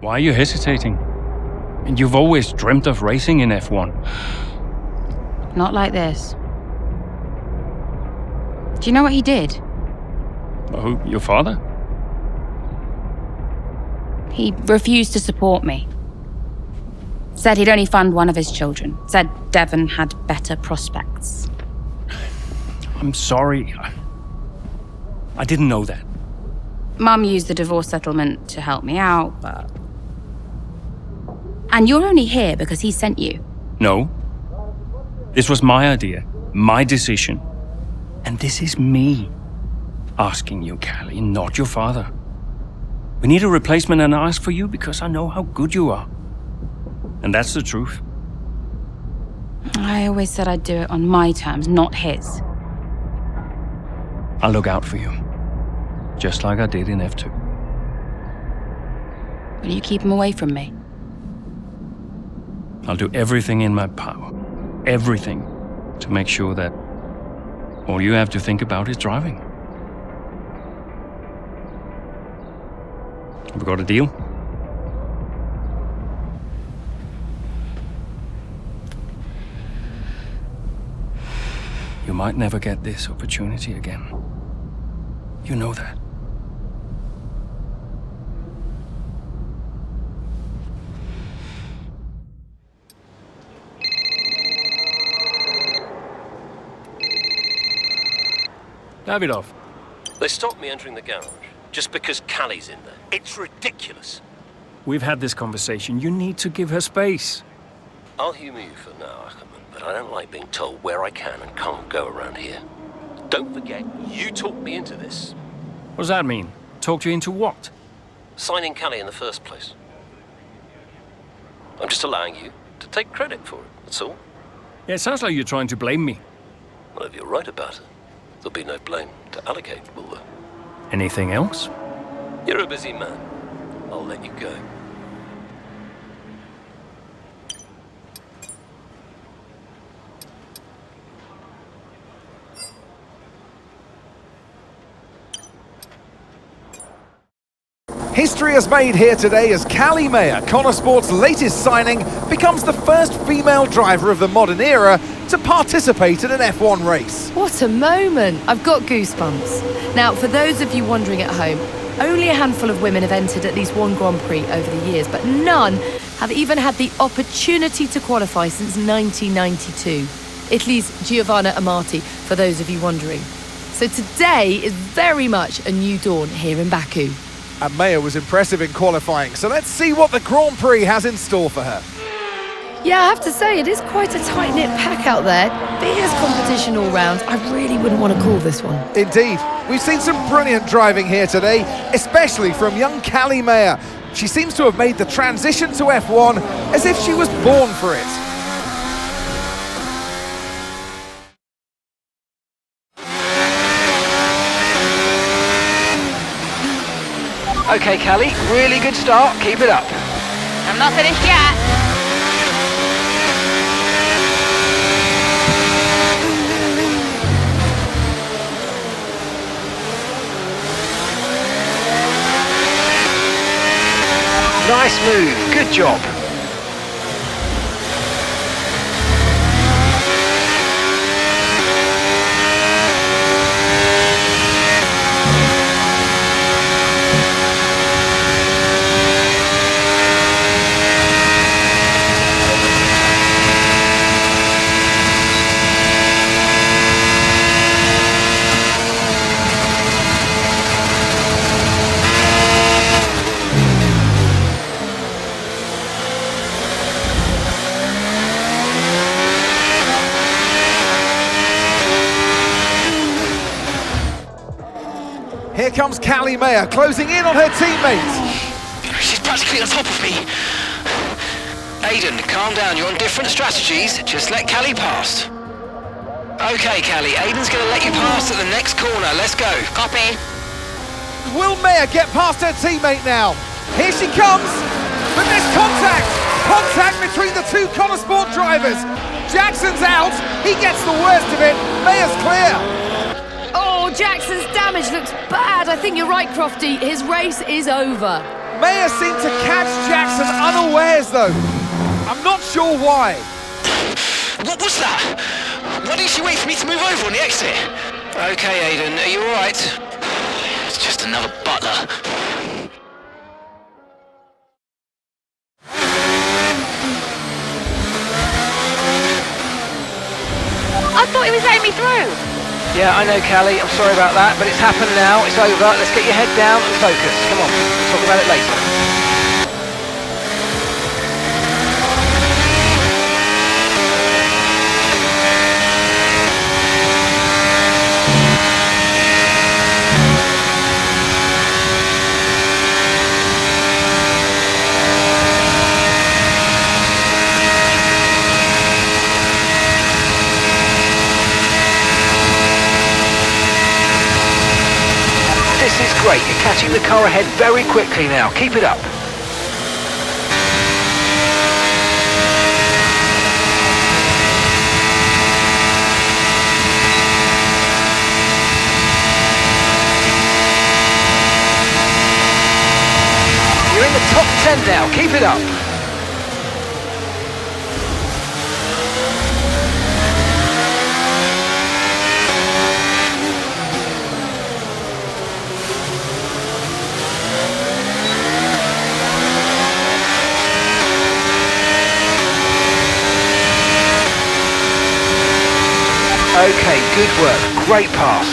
Why are you hesitating? And you've always dreamt of racing in F1. Not like this. Do you know what he did? Oh, your father? He refused to support me. Said he'd only fund one of his children. Said Devon had better prospects. I'm sorry. I didn't know that. Mum used the divorce settlement to help me out, but... And you're only here because he sent you. No. This was my idea, my decision. And this is me asking you, Callie, not your father. We need a replacement and I ask for you because I know how good you are. And that's the truth. I always said I'd do it on my terms, not his. I'll look out for you. Just like I did in F2. Will you keep him away from me? I'll do everything in my power. Everything. To make sure that all you have to think about is driving. Have we got a deal? You might never get this opportunity again. You know that. Davidov. They stopped me entering the garage just because Callie's in there. It's ridiculous. We've had this conversation. You need to give her space. I'll humour you for now, Ackerman, but I don't like being told where I can and can't go around here. Don't forget, you talked me into this. What does that mean? Talked you into what? Signing Callie in the first place. I'm just allowing you to take credit for it, that's all. Yeah, it sounds like you're trying to blame me. Well, if you're right about it, there'll be no blame to allocate, will there? Anything else? You're a busy man. I'll let you go. History is made here today as Callie Mayer, Connor Sport's latest signing, becomes the first female driver of the modern era to participate in an F1 race. What a moment! I've got goosebumps. Now, for those of you wondering at home, only a handful of women have entered at least one Grand Prix over the years, but none have even had the opportunity to qualify since 1992. Italy's Giovanna Amati, for those of you wondering. So today is very much a new dawn here in Baku. And Mayer was impressive in qualifying, so let's see what the Grand Prix has in store for her. Yeah, I have to say, it is quite a tight-knit pack out there. Fierce competition all round. I really wouldn't want to call this one. Indeed. We've seen some brilliant driving here today, especially from young Callie Mayer. She seems to have made the transition to F1 as if she was born for it. Okay, Callie, really good start. Keep it up. I'm not finished yet. Nice move. Good job. Here comes Callie Mayer, closing in on her teammates. She's practically on top of me. Aiden, calm down. You're on different strategies. Just let Callie pass. Okay, Callie. Aiden's going to let you pass at the next corner. Let's go. Copy. Will Mayer get past her teammate now? Here she comes, but there's contact! Contact between the two Connor Sport drivers. Jackson's out, he gets the worst of it, Mayer's clear. Oh, Jackson's damage looks bad. I think you're right, Crofty. His race is over. Mayer seemed to catch unawares though. I'm not sure why. What was that? Why didn't she wait for me to move over on the exit? Okay, Aiden, are you alright? It's just another butler. I thought he was letting me through. Yeah, I know, Callie. I'm sorry about that, but it's happened now. It's over. Let's get your head down and focus. Come on, we'll talk about it later. This is great. You're catching the car ahead very quickly now. Keep it up. You're in the top 10 now. Keep it up. Okay, good work. Great pass.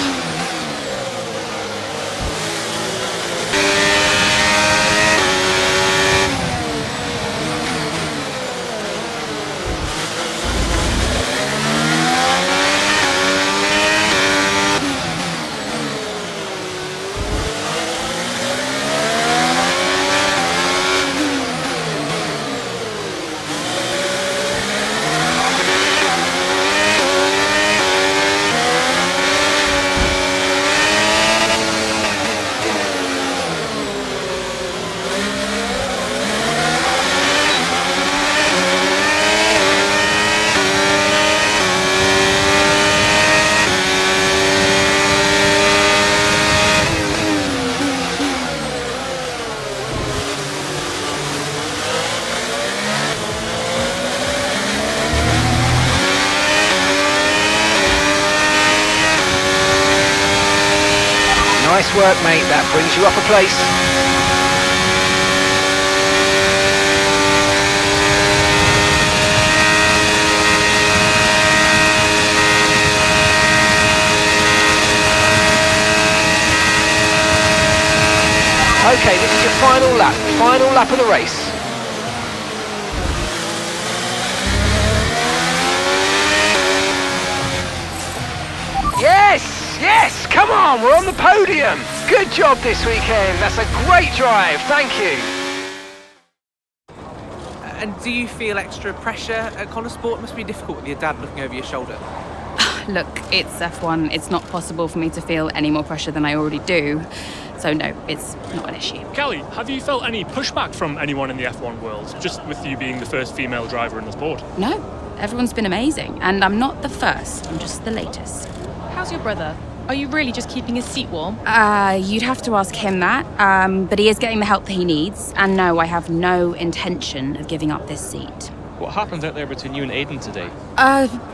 Nice work, mate. That brings you up a place. Okay, this is your final lap of the race. Yes, come on, we're on the podium. Good job this weekend. That's a great drive. Thank you. And do you feel extra pressure at Connosport? It must be difficult with your dad looking over your shoulder. Look, it's F1. It's not possible for me to feel any more pressure than I already do. So no, it's not an issue. Callie, have you felt any pushback from anyone in the F1 world, just with you being the first female driver in the sport? No, everyone's been amazing. And I'm not the first, I'm just the latest. How's your brother? Are you really just keeping his seat warm? You'd have to ask him that. But he is getting the help that he needs. And no, I have no intention of giving up this seat. What happened out there between you and Aiden today?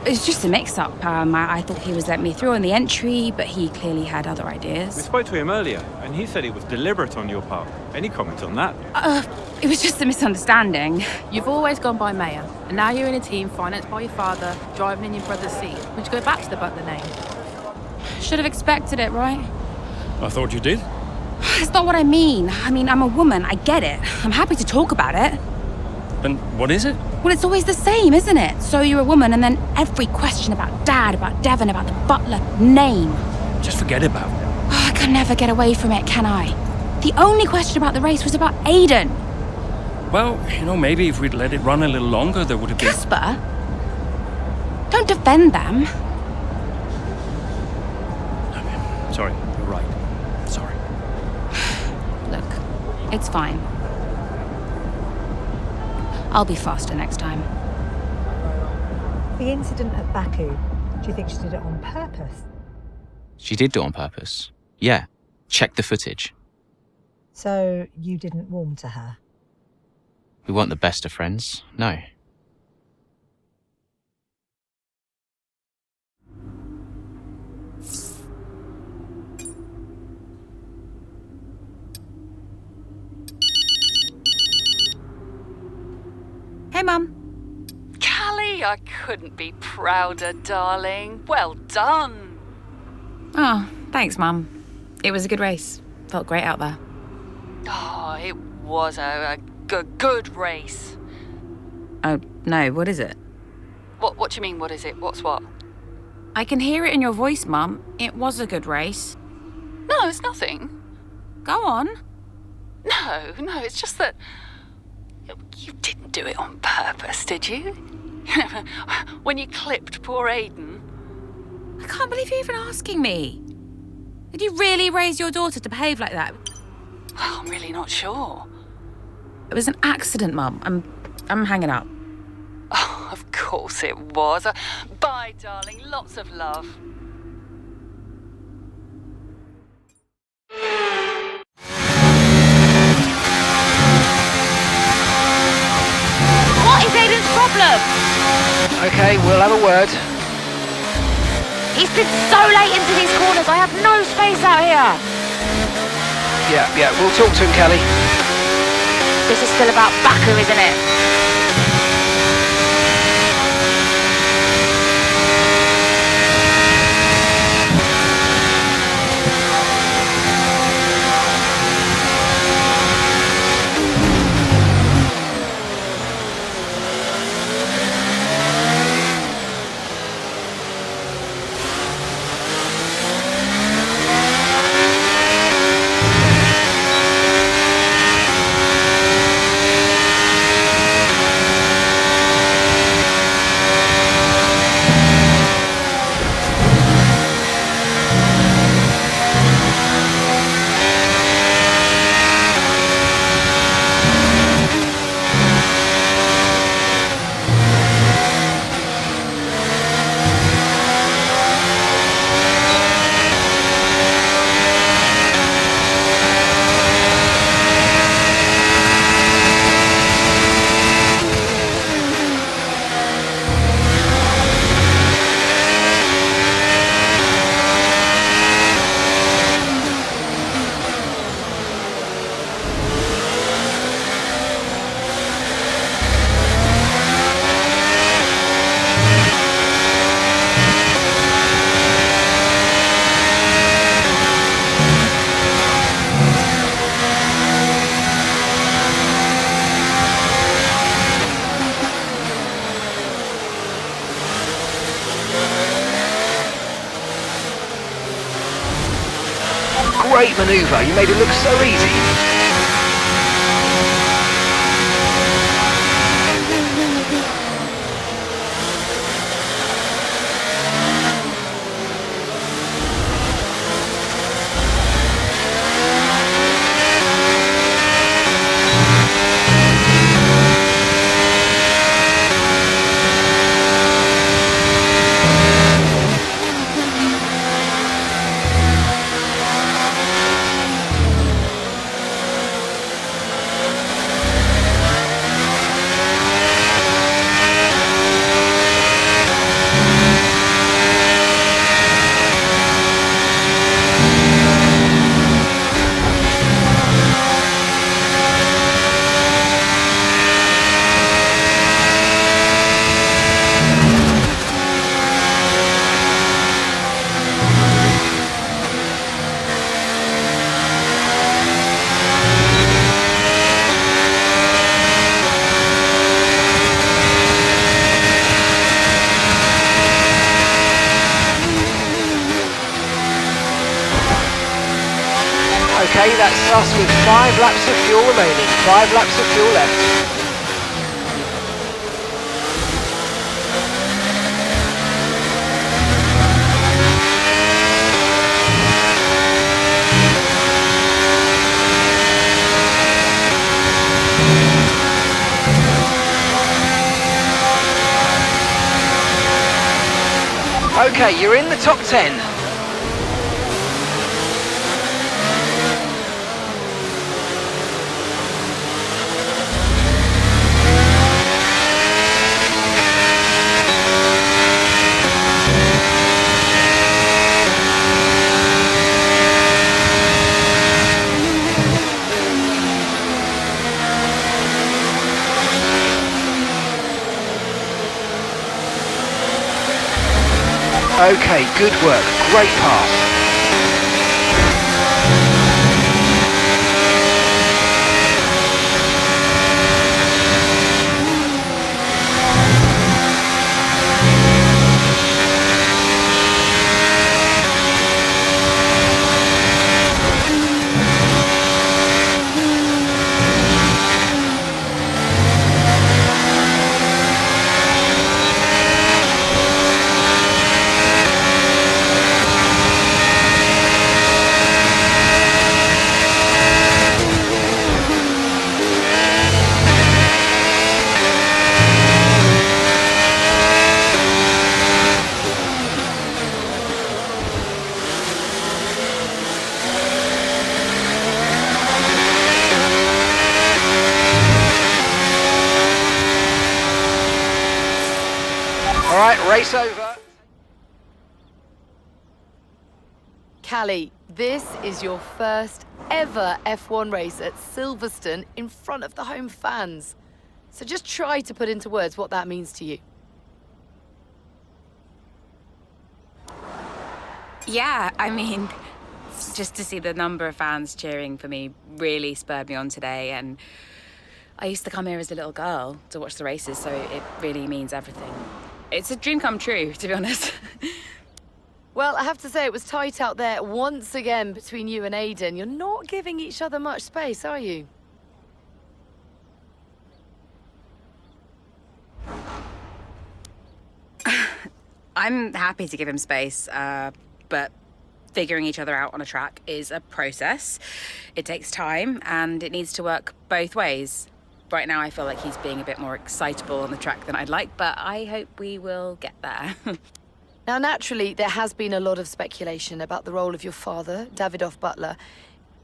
It's just a mix-up. I thought he was letting me through on the entry, but he clearly had other We ideas. spoke to him earlier, and he said it was deliberate on your part. Any comment on that? It was just a misunderstanding. You've always gone by Maya, and now you're in a team financed by your father, driving in your brother's seat. Would you go back to the butler name? Should have expected it, right? I thought you did. It's not what I mean. I'm a woman, I get it. I'm happy to talk about it. And what is it? Well, it's always the same, isn't it? So you're a woman, and then every question about Dad, about Devon, about the butler, name. Just forget about it. Oh, I can never get away from it, can I? The only question about the race was about Aiden. Well, maybe if we'd let it run a little longer, there would have been... Casper? Don't defend them. Sorry, you're right. Sorry. Look, it's fine. I'll be faster next time. The incident at Baku, do you think she did it on purpose? She did do it on purpose. Yeah. Check the footage. So you didn't warm to her? We weren't the best of friends, no. Hey, Mum. Callie, I couldn't be prouder, darling. Well done. Oh, thanks, Mum. It was a good race. Felt great out there. Oh, it was a good race. Oh, no, what is it? What do you mean, what is it? What's what? I can hear it in your voice, Mum. It was a good race. No, it's nothing. Go on. No, it's just that you didn't do it on purpose, did you? When you clipped poor Aiden. I can't believe you're even asking me. Did you really raise your daughter to behave like that? Well, I'm really not sure. It was an accident, Mum. I'm hanging up. Oh, of course it was. Bye, darling. Lots of love. What is Aiden's problem? Okay, we'll have a word. He's been so late into these corners. I have no space out here. Yeah, we'll talk to him, Callie. This is still about Baku, isn't it? Great manoeuvre. You made it look so easy. Okay, that's us with 5 laps of fuel remaining. 5 laps of fuel left. Okay, you're in the top 10. Okay, good work. Great pass. All right, race over. Callie, this is your first ever F1 race at Silverstone in front of the home fans. So just try to put into words what that means to you. Yeah, I mean, just to see the number of fans cheering for me really spurred me on today. And I used to come here as a little girl to watch the races, so it really means everything. It's a dream come true, to be honest. Well, I have to say it was tight out there once again between you and Aiden. You're not giving each other much space, are you? I'm happy to give him space, but figuring each other out on a track is a process. It takes time, and it needs to work both ways. Right now, I feel like he's being a bit more excitable on the track than I'd like, but I hope we will get there. Now, naturally, there has been a lot of speculation about the role of your father, Davidoff Butler,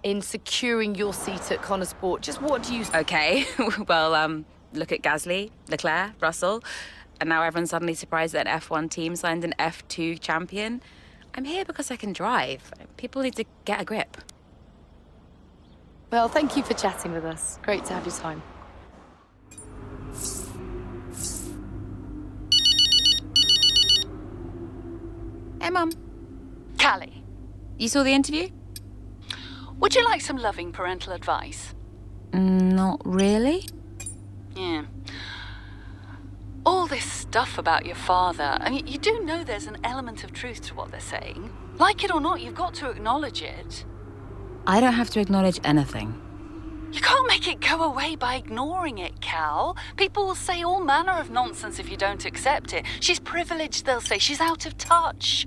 in securing your seat at Connor Sport. Just what do you... Okay, well, look at Gasly, Leclerc, Russell, and now everyone's suddenly surprised that an F1 team signed an F2 champion. I'm here because I can drive. People need to get a grip. Well, thank you for chatting with us. Great to have your time. Hey, Mum. Callie, You saw the interview? would you like some loving parental advice? Not really. Yeah. All this stuff about your father, I mean, you do know there's an element of truth to what they're saying. Like it or not, you've got to acknowledge it. I don't have to acknowledge anything. You can't make it go away by ignoring it, Cal. People will say all manner of nonsense if you don't accept it. She's privileged, they'll say. She's out of touch.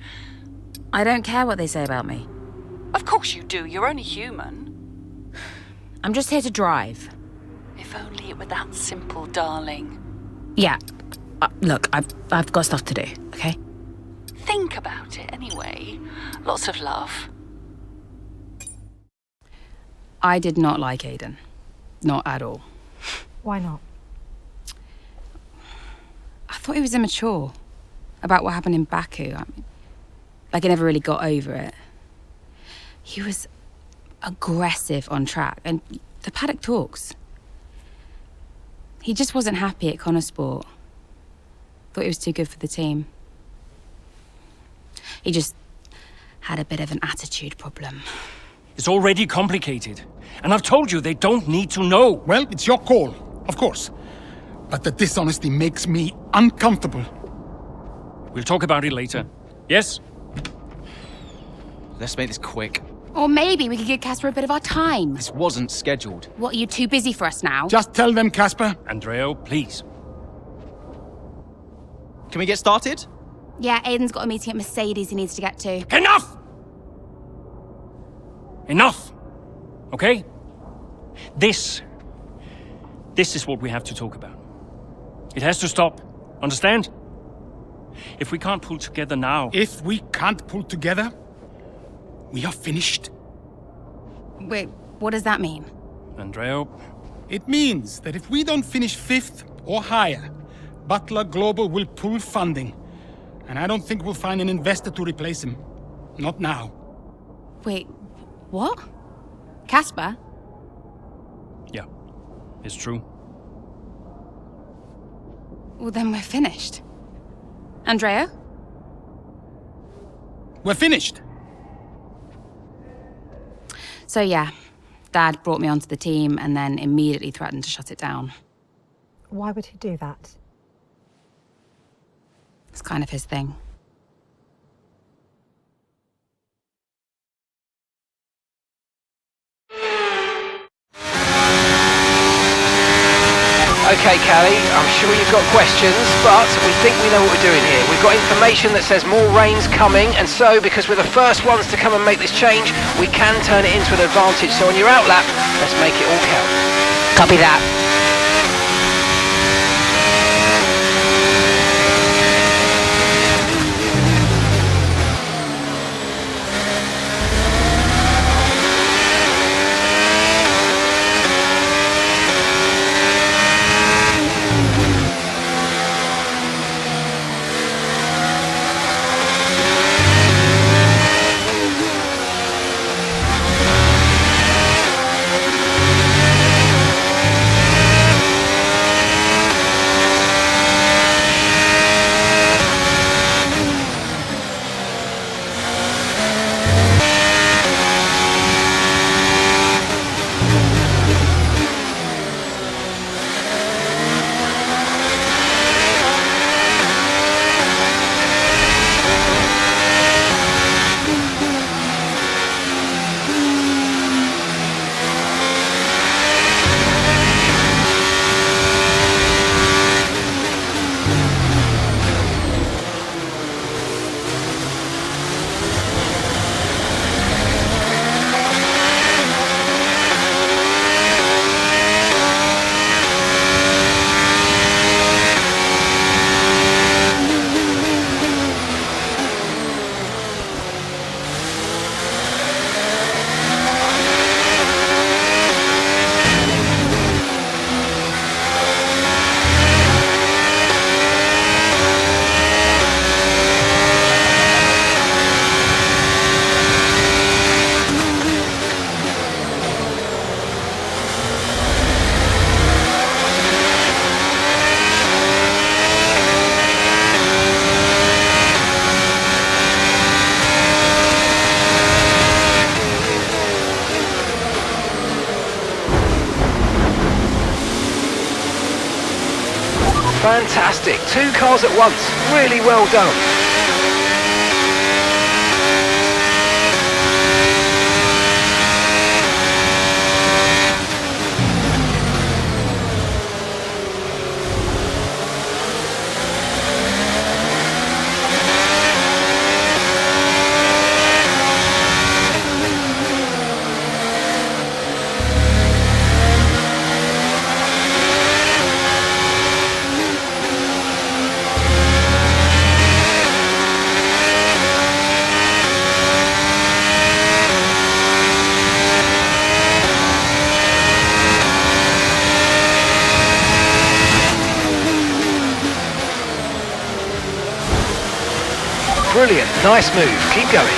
I don't care what they say about me. Of course you do. You're only human. I'm just here to drive. If only it were that simple, darling. Yeah. Look, I've got stuff to do, okay? Think about it anyway. Lots of love. I did not like Aiden. Not at all. Why not? I thought he was immature about what happened in Baku. I mean, like he never really got over it. He was aggressive on track, and the paddock talks. He just wasn't happy at Connor Sport. Thought he was too good for the team. He just had a bit of an attitude problem. It's already complicated. And I've told you they don't need to know. Well, it's your call, of course. But the dishonesty makes me uncomfortable. We'll talk about it later. Yes? Let's make this quick. Or maybe we could give Casper a bit of our time. This wasn't scheduled. What, are you too busy for us now? Just tell them, Casper. Andreo, please. Can we get started? Yeah, Aiden's got a meeting at Mercedes he needs to get to. Enough! Enough! Okay? This is what we have to talk about. It has to stop. Understand? If we can't pull together now... If we can't pull together, we are finished. Wait, what does that mean? Andreo... It means that if we don't finish 5th or higher, Butler Global will pull funding. And I don't think we'll find an investor to replace him. Not now. Wait, what? Casper? Yeah, it's true. Well, then we're finished. Andrea? We're finished. So yeah, Dad brought me onto the team and then immediately threatened to shut it down. Why would he do that? It's kind of his thing. Okay, Callie, I'm sure you've got questions, but we think we know what we're doing here. We've got information that says more rain's coming, and so, because we're the first ones to come and make this change, we can turn it into an advantage. So on your out lap, let's make it all count. Copy that. Fantastic. 2 cars at once. Really well done. Brilliant, nice move, keep going.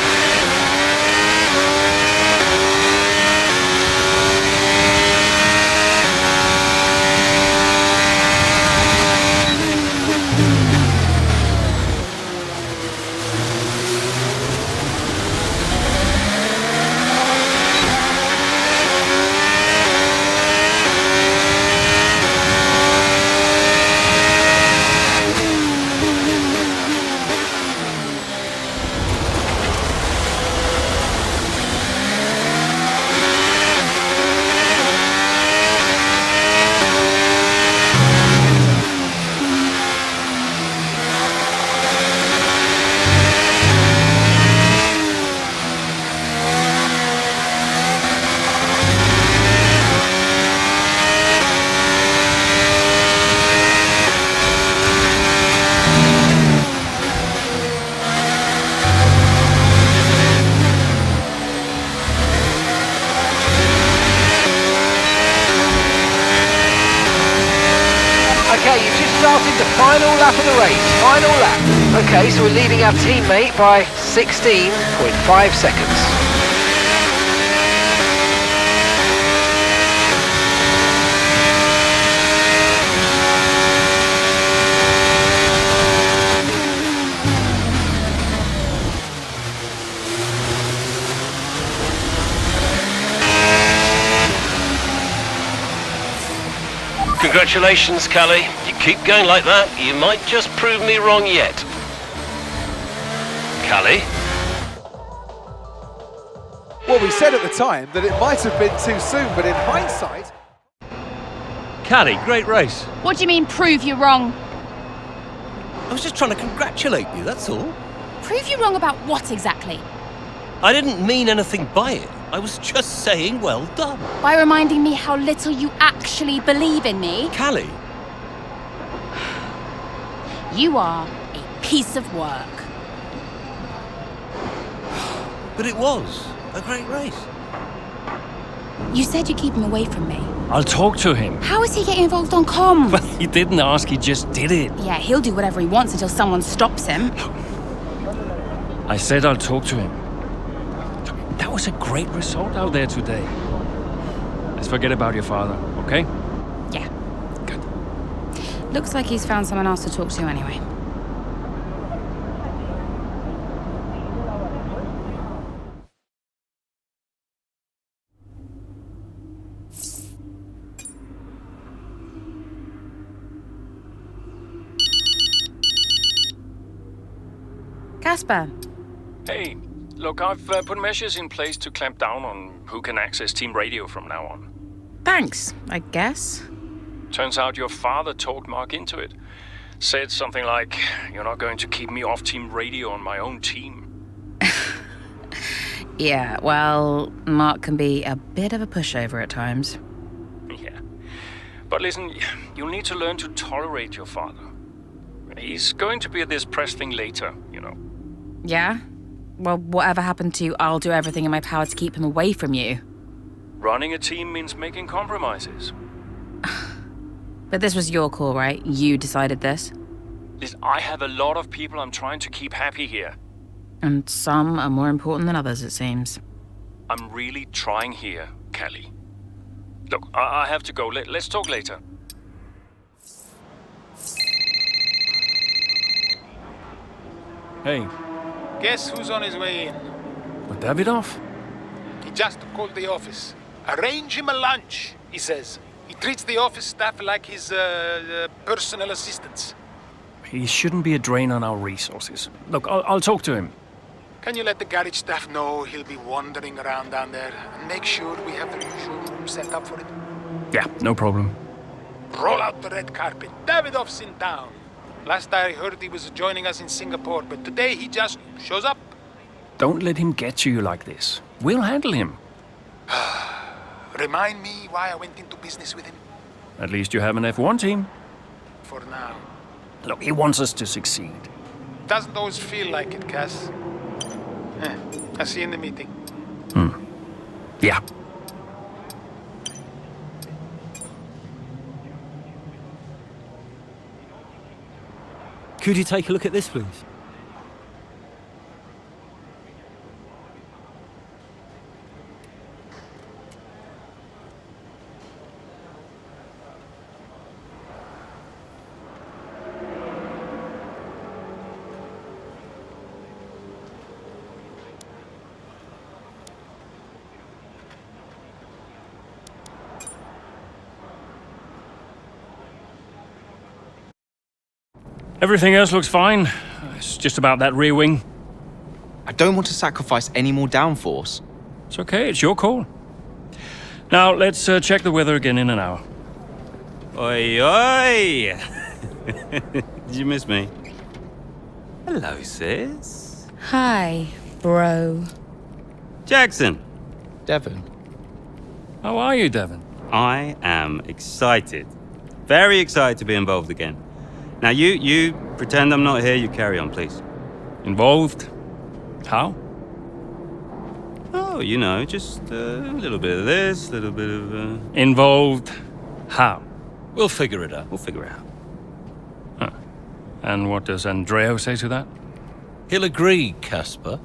Okay, you've just started the final lap of the race. Final lap. Okay, so we're leading our teammate by 16.5 seconds. Congratulations, Callie. You keep going like that, you might just prove me wrong yet. Callie? Well, we said at the time that it might have been too soon, but in hindsight... Callie, great race. What do you mean, prove you wrong? I was just trying to congratulate you, that's all. Prove you wrong about what exactly? I didn't mean anything by it. I was just saying well done. By reminding me how little you actually believe in me? Callie? You are a piece of work. But it was a great race. You said you'd keep him away from me. I'll talk to him. How is he getting involved on comms? Well, he didn't ask, he just did it. Yeah, he'll do whatever he wants until someone stops him. I said I'll talk to him. That was a great result out there today. Let's forget about your father, okay? Yeah. Good. Looks like he's found someone else to talk to anyway. Casper. Hey, look, I've put measures in place to clamp down on who can access team radio from now on. Thanks, I guess. Turns out your father talked Mark into it. Said something like, "You're not going to keep me off team radio on my own team." Yeah, well, Mark can be a bit of a pushover at times. Yeah. But listen, you'll need to learn to tolerate your father. He's going to be at this press thing later, you know. Yeah? Well, whatever happened to you, I'll do everything in my power to keep him away from you. Running a team means making compromises. But this was your call, right? You decided this? Listen, I have a lot of people I'm trying to keep happy here. And some are more important than others, it seems. I'm really trying here, Callie. Look, I have to go. Let's talk later. Hey. Guess who's on his way in? With Davidoff? He just called the office. Arrange him a lunch, he says. He treats the office staff like his personal assistants. He shouldn't be a drain on our resources. Look, I'll talk to him. Can you let the garage staff know he'll be wandering around down there? And make sure we have the usual room set up for him. Yeah, no problem. Roll out the red carpet. Davidoff's in town. Last I heard he was joining us in Singapore, but today he just shows up. Don't let him get to you like this. We'll handle him. Remind me why I went into business with him. At least you have an F1 team. For now. Look, he wants us to succeed. Doesn't always feel like it, Cass. I'll see you in the meeting. Yeah. Could you take a look at this, please? Everything else looks fine. It's just about that rear wing. I don't want to sacrifice any more downforce. It's okay, it's your call. Now, let's check the weather again in an hour. Oi, oi! Did you miss me? Hello, sis. Hi, bro. Jackson. Devon. How are you, Devon? I am excited. Very excited to be involved again. Now, you pretend I'm not here, you carry on, please. Involved? How? Oh, you know, just a little bit of this, a little bit of... Involved? How? We'll figure it out. We'll figure it out. Huh. And what does Andreo say to that? He'll agree, Casper.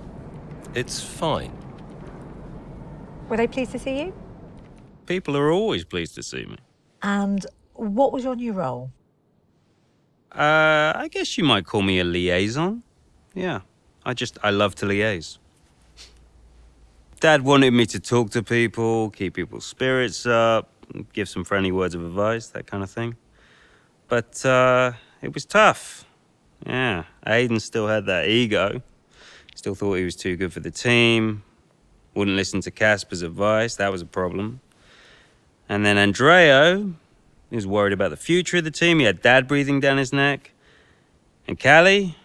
It's fine. Were they pleased to see you? People are always pleased to see me. And what was your new role? I guess you might call me a liaison. Yeah, I love to liaise. Dad wanted me to talk to people, keep people's spirits up, give some friendly words of advice, that kind of thing. But it was tough. Yeah, Aiden still had that ego. Still thought he was too good for the team. Wouldn't listen to Casper's advice. That was a problem. And then Andreo, he was worried about the future of the team. He had Dad breathing down his neck. And Callie,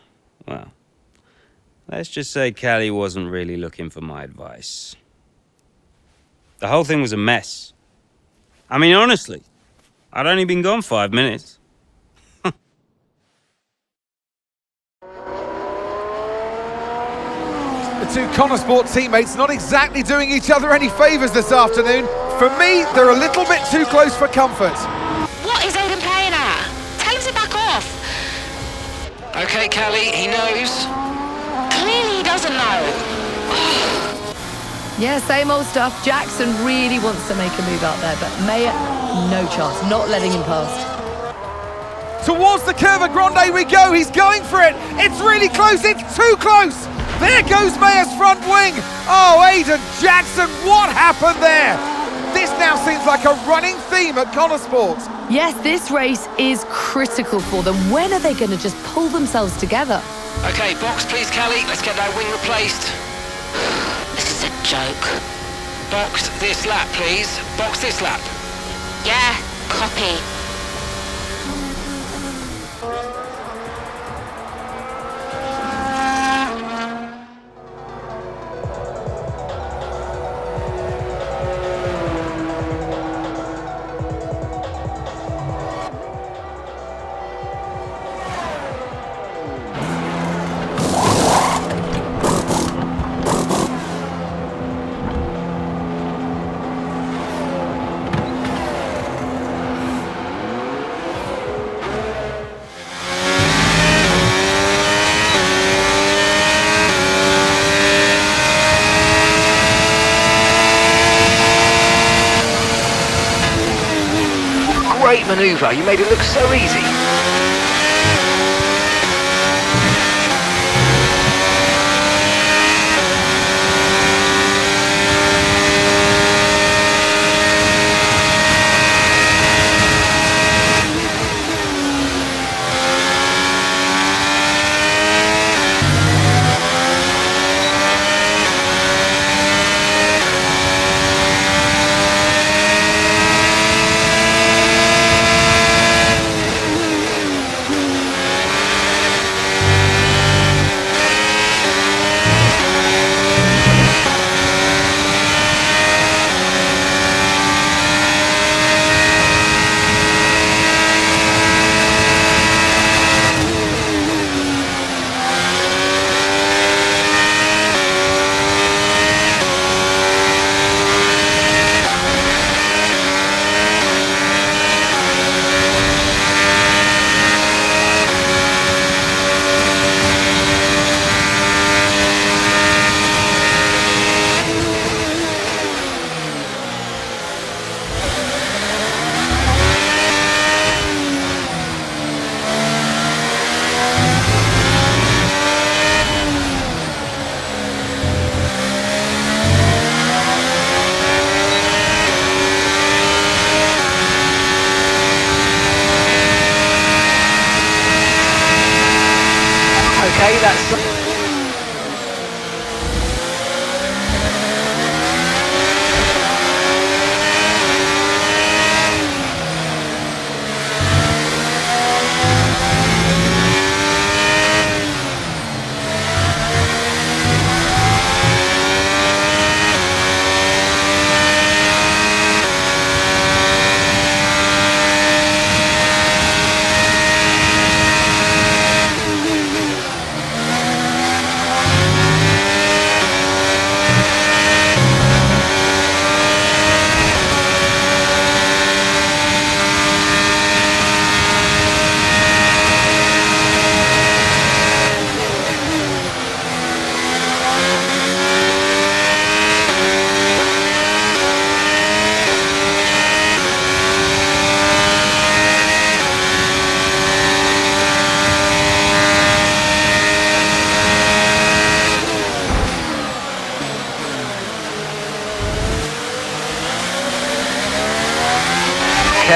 well, let's just say Callie wasn't really looking for my advice. The whole thing was a mess. I mean, honestly, I'd only been gone 5 minutes. The two Connorsport teammates not exactly doing each other any favours this afternoon. For me, they're a little bit too close for comfort. What is Aiden playing at? Tell him to back off. Okay, Callie, he knows. Clearly he doesn't know. Yeah, same old stuff. Jackson really wants to make a move out there, but Maya, no chance, not letting him past. Towards the Curva Grande we go, he's going for it. It's really close, it's too close. There goes Maya's front wing. Oh, Aiden Jackson, what happened there? This now seems like a running theme at Connorsport. Yes, this race is critical for them. When are they going to just pull themselves together? Okay, box please, Callie. Let's get that wing replaced. This is a joke. Box this lap, please. Box this lap. Yeah, copy. Great manoeuvre. You made it look so easy. Okay, that's...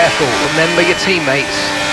careful. Remember your teammates.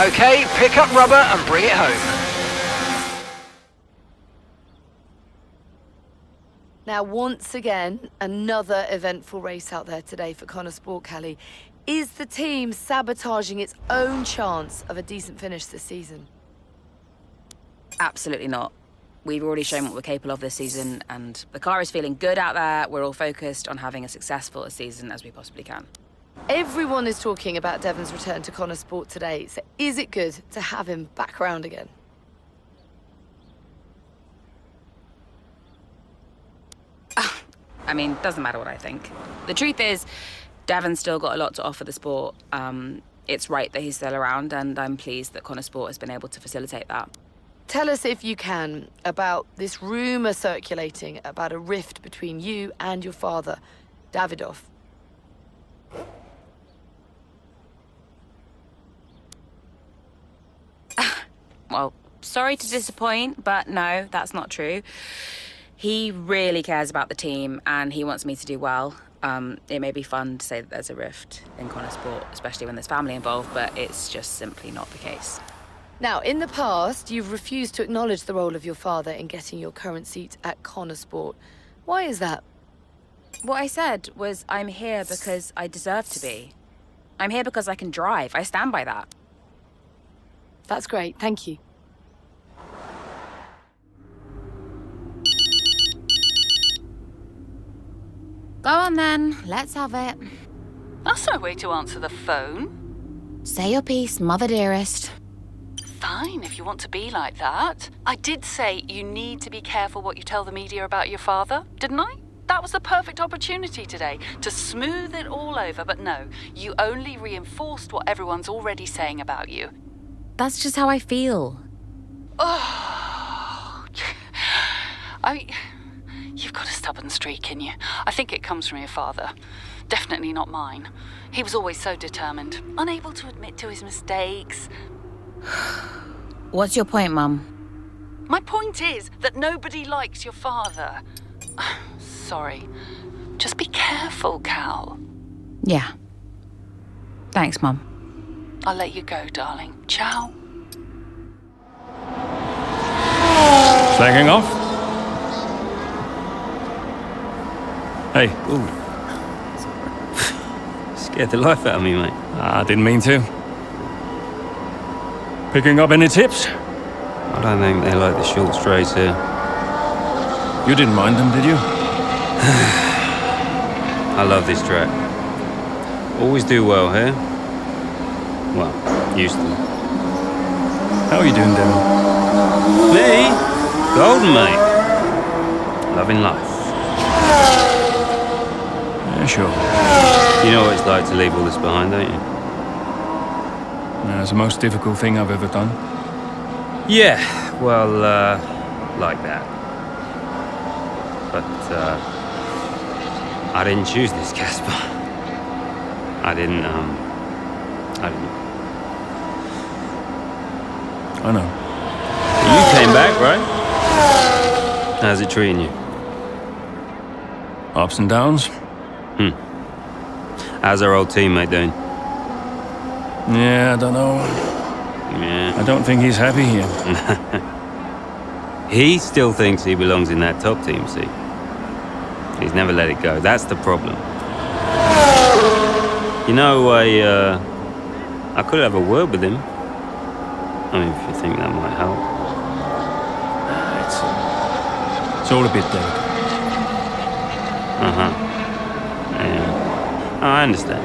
Okay, pick up rubber and bring it home. Now, once again, another eventful race out there today for Connor Sport, Callie. Is the team sabotaging its own chance of a decent finish this season? Absolutely not. We've already shown what we're capable of this season, and the car is feeling good out there. We're all focused on having as successful a season as we possibly can. Everyone is talking about Devon's return to Connor Sport today, so is it good to have him back around again? I mean, doesn't matter what I think. The truth is, Devon's still got a lot to offer the sport. It's right that he's still around, and I'm pleased that Connor Sport has been able to facilitate that. Tell us, if you can, about this rumour circulating about a rift between you and your father, Davidoff. Well, sorry to disappoint, but no, that's not true. He really cares about the team, and he wants me to do well. It may be fun to say that there's a rift in Connor Sport, especially when there's family involved, but it's just simply not the case. Now, in the past, you've refused to acknowledge the role of your father in getting your current seat at Connor Sport. Why is that? What I said was I'm here because I deserve to be. I'm here because I can drive. I stand by that. That's great, thank you. Go on then, let's have it. That's no way to answer the phone. Say your piece, mother dearest. Fine, if you want to be like that. I did say you need to be careful what you tell the media about your father, didn't I? That was the perfect opportunity today to smooth it all over, but no, you only reinforced what everyone's already saying about you. That's just how I feel. Oh, you've got a stubborn streak in you. I think it comes from your father. Definitely not mine. He was always so determined, unable to admit to his mistakes. What's your point, Mum? My point is that nobody likes your father. Sorry. Just be careful, Cal. Yeah. Thanks, Mum. I'll let you go, darling. Ciao. Flagging off? Hey. Ooh. Scared the life out of me, mate. I didn't mean to. Picking up any tips? I don't think they like the short straights here. You didn't mind them, did you? I love this track. Always do well here. Well, used to. How are you doing, Devon? Me? Golden, mate. Loving life. Yeah, sure. You know what it's like to leave all this behind, don't you? Yeah, it's the most difficult thing I've ever done. Yeah, well, like that. But, I didn't choose this, Casper. I didn't. I know. You came back, right? How's it treating you? Ups and downs. How's our old teammate doing? Yeah, I don't know. Yeah. I don't think he's happy here. He still thinks he belongs in that top team, see? He's never let it go. That's the problem. You know, I could have a word with him. I mean, if you think that might help. It's all a bit delicate. Yeah. Oh, I understand.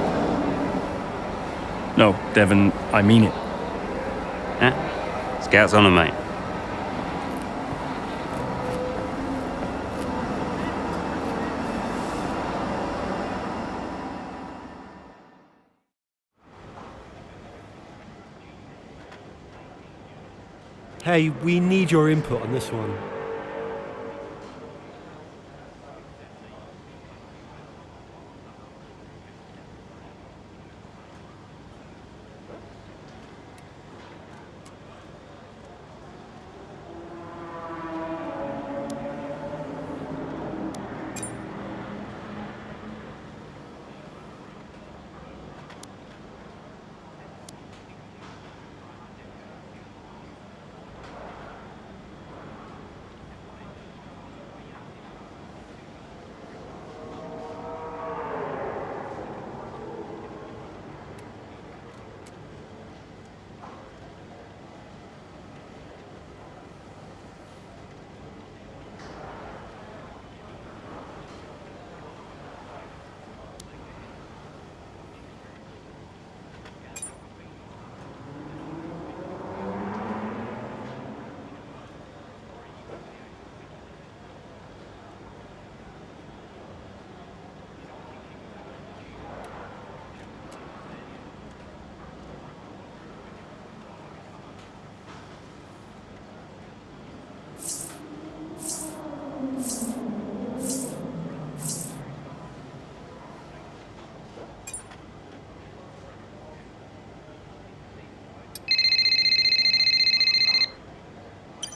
No, Devon, I mean it. Yeah? Scout's on 'em, mate. Hey, we need your input on this one.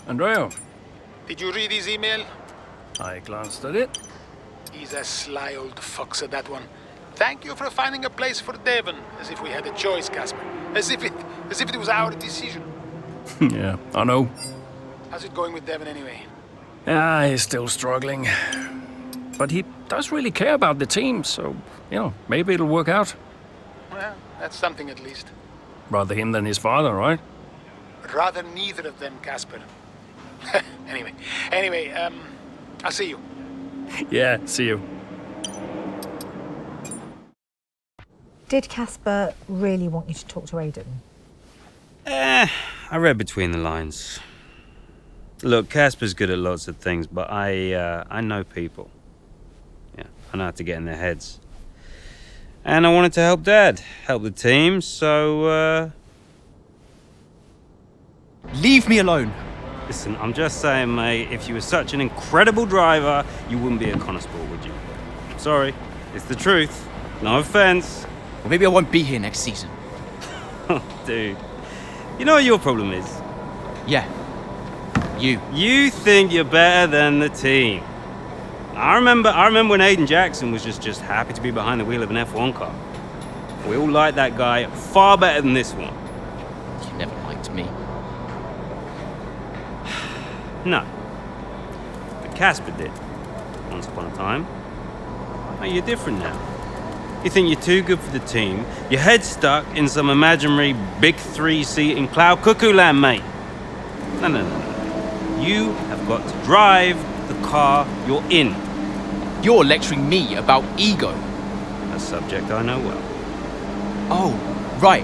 Andrea, Did you read his email? I glanced at it. He's a sly old fox at that one. Thank you for finding a place for Devon, as if we had a choice, Casper. As if it was our decision. Yeah, I know. How's it going with Devon anyway? Ah, he's still struggling. But he does really care about the team, so, maybe it'll work out. Well, that's something at least. Rather him than his father, right? Rather neither of them, Casper. Anyway, I'll see you. Yeah, see you. Did Casper really want you to talk to Aidan? I read between the lines. Look, Casper's good at lots of things, but I know people. Yeah, I know how to get in their heads. And I wanted to help Dad, help the team, so, Leave me alone. Listen, I'm just saying, mate, if you were such an incredible driver, you wouldn't be a connoisseur, would you? Sorry, it's the truth. No offense. Well, maybe I won't be here next season. Dude, you know what your problem is? Yeah. You think you're better than the team. I remember when Aiden Jackson was just happy to be behind the wheel of an F1 car. We all liked that guy far better than this one. You never liked me. No. But Casper did. Once upon a time. Oh, you're different now. You think you're too good for the team. Your head's stuck in some imaginary big 3-seat in cloud cuckoo land, mate. No. You have got to drive the car you're in. You're lecturing me about ego. A subject I know well. Oh, right.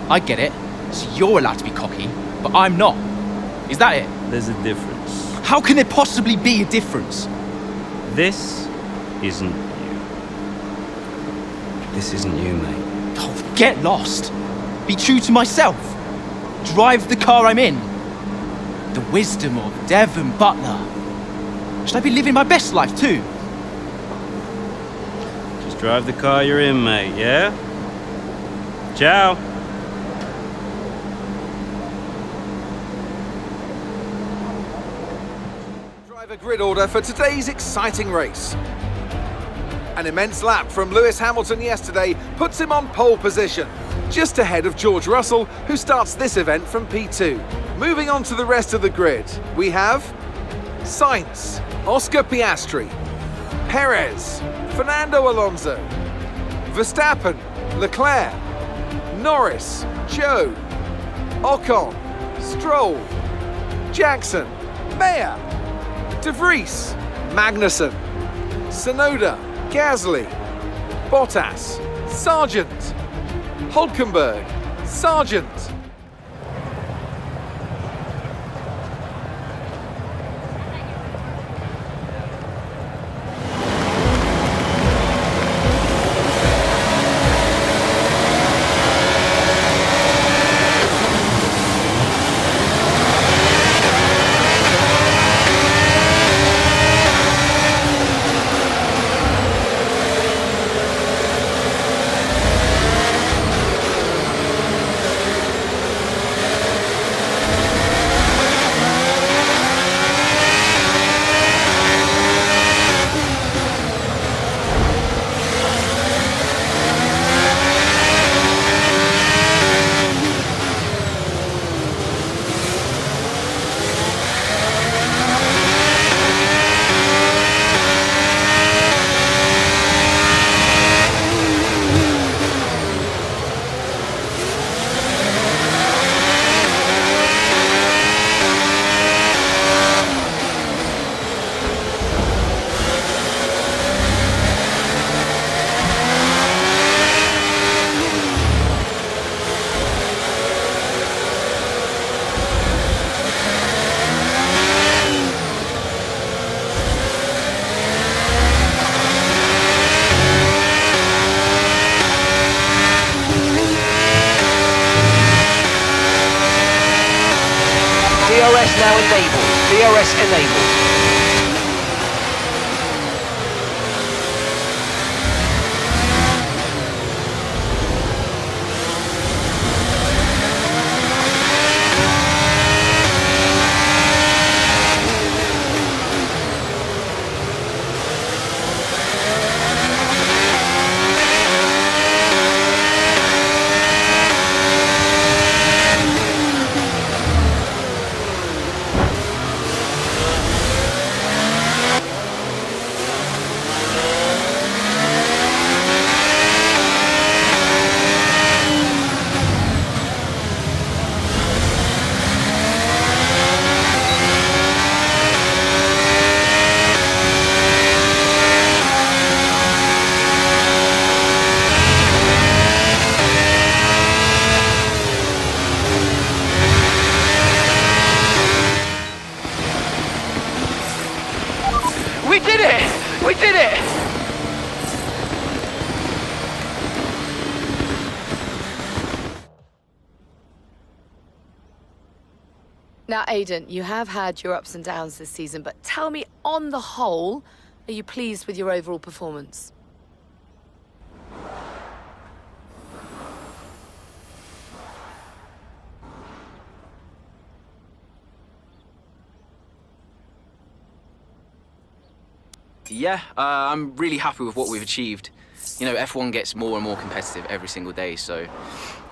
I get it. So you're allowed to be cocky, but I'm not. Is that it? There's a difference. How can there possibly be a difference? This isn't you. This isn't you, mate. Oh, get lost. Be true to myself. Drive the car I'm in. The wisdom of Devon Butler. Should I be living my best life too? Just drive the car you're in, mate, yeah? Ciao. Driver grid order for today's exciting race. An immense lap from Lewis Hamilton yesterday puts him on pole position, just ahead of George Russell, who starts this event from P2. Moving on to the rest of the grid, we have Sainz, Oscar Piastri, Perez, Fernando Alonso, Verstappen, Leclerc, Norris, Zhou, Ocon, Stroll, Jackson, Mayer, De Vries, Magnussen, Sonoda, Gasly, Bottas, Sargent, Hulkenberg, Sargent. DRS now enabled. DRS enabled. We did it! We did it! Now, Aidan, you have had your ups and downs this season, but tell me, on the whole, are you pleased with your overall performance? Yeah, I'm really happy with what we've achieved. You know, F1 gets more and more competitive every single day, so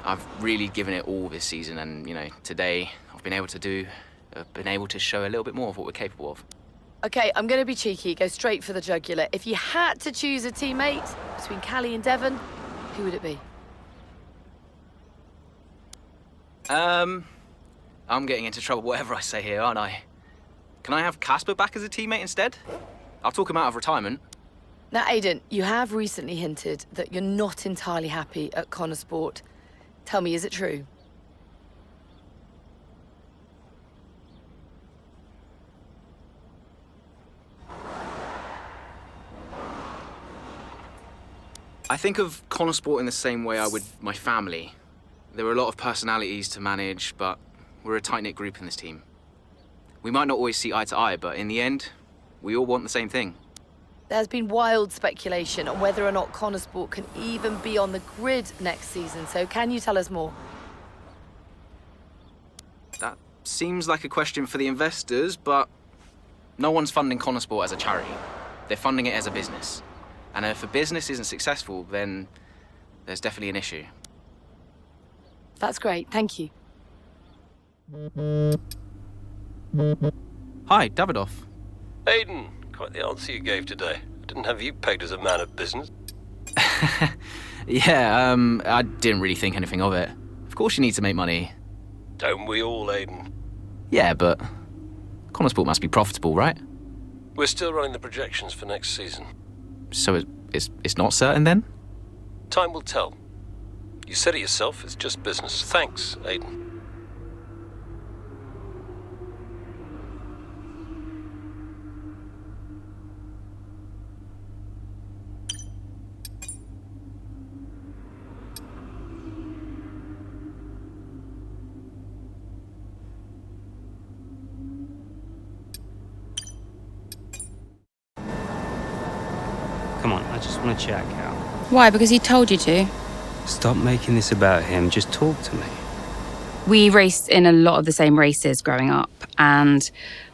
I've really given it all this season, and, you know, today I've been able to show a little bit more of what we're capable of. Okay, I'm going to be cheeky, go straight for the jugular. If you had to choose a teammate between Callie and Devon, who would it be? I'm getting into trouble whatever I say here, aren't I? Can I have Casper back as a teammate instead? I'll talk him out of retirement. Now, Aidan, you have recently hinted that you're not entirely happy at Connor Sport. Tell me, is it true? I think of Connor Sport in the same way I would my family. There are a lot of personalities to manage, but we're a tight-knit group in this team. We might not always see eye to eye, but in the end, we all want the same thing. There's been wild speculation on whether or not Connor Sport can even be on the grid next season, so can you tell us more? That seems like a question for the investors, but no one's funding Connor Sport as a charity. They're funding it as a business. And if a business isn't successful, then there's definitely an issue. That's great, thank you. Hi, Davidoff. Aidan, quite the answer you gave today. I didn't have you pegged as a man of business. Yeah, I didn't really think anything of it. Of course you need to make money. Don't we all, Aidan? Yeah, but Connor Sport must be profitable, right? We're still running the projections for next season. So it's not certain then? Time will tell. You said it yourself, it's just business. Thanks, Aiden. Come on, I just want to chat, Cal. Why? Because he told you to? Stop making this about him. Just talk to me. We raced in a lot of the same races growing up, and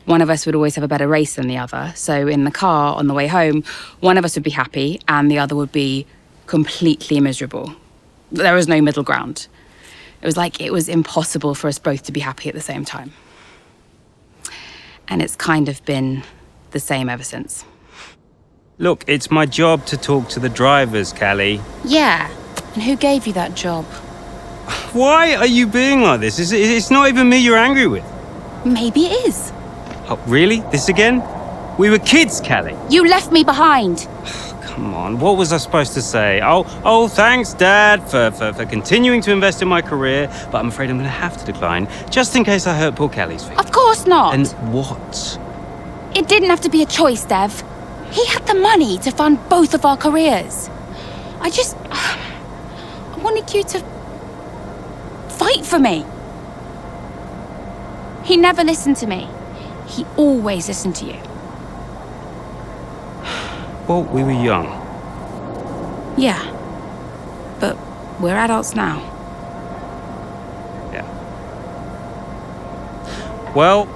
one of us would always have a better race than the other. So in the car on the way home, one of us would be happy and the other would be completely miserable. There was no middle ground. It was like it was impossible for us both to be happy at the same time. And it's kind of been the same ever since. Look, it's my job to talk to the drivers, Callie. Yeah, and who gave you that job? Why are you being like this? It's not even me you're angry with. Maybe it is. Oh, really? This again? We were kids, Callie. You left me behind. Come on, what was I supposed to say? Oh, thanks, Dad, for continuing to invest in my career, but I'm afraid I'm going to have to decline, just in case I hurt poor Callie's feelings. Of course not. And what? It didn't have to be a choice, Dev. He had the money to fund both of our careers. I wanted you to fight for me. He never listened to me. He always listened to you. Well, we were young. Yeah, but we're adults now. Yeah. Well,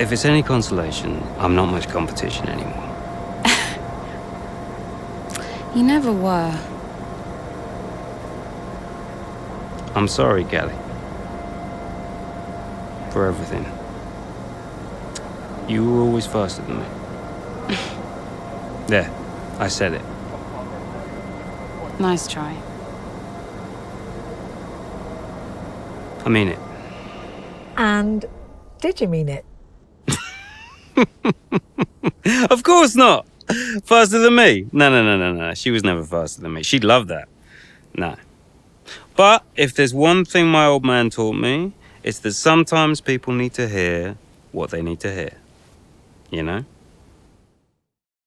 if it's any consolation, I'm not much competition anymore. You never were. I'm sorry, Callie. For everything. You were always faster than me. There, I said it. Nice try. I mean it. And did you mean it? Of course not! Faster than me? No. She was never faster than me. She'd love that. No. But if there's one thing my old man taught me, it's that sometimes people need to hear what they need to hear. You know?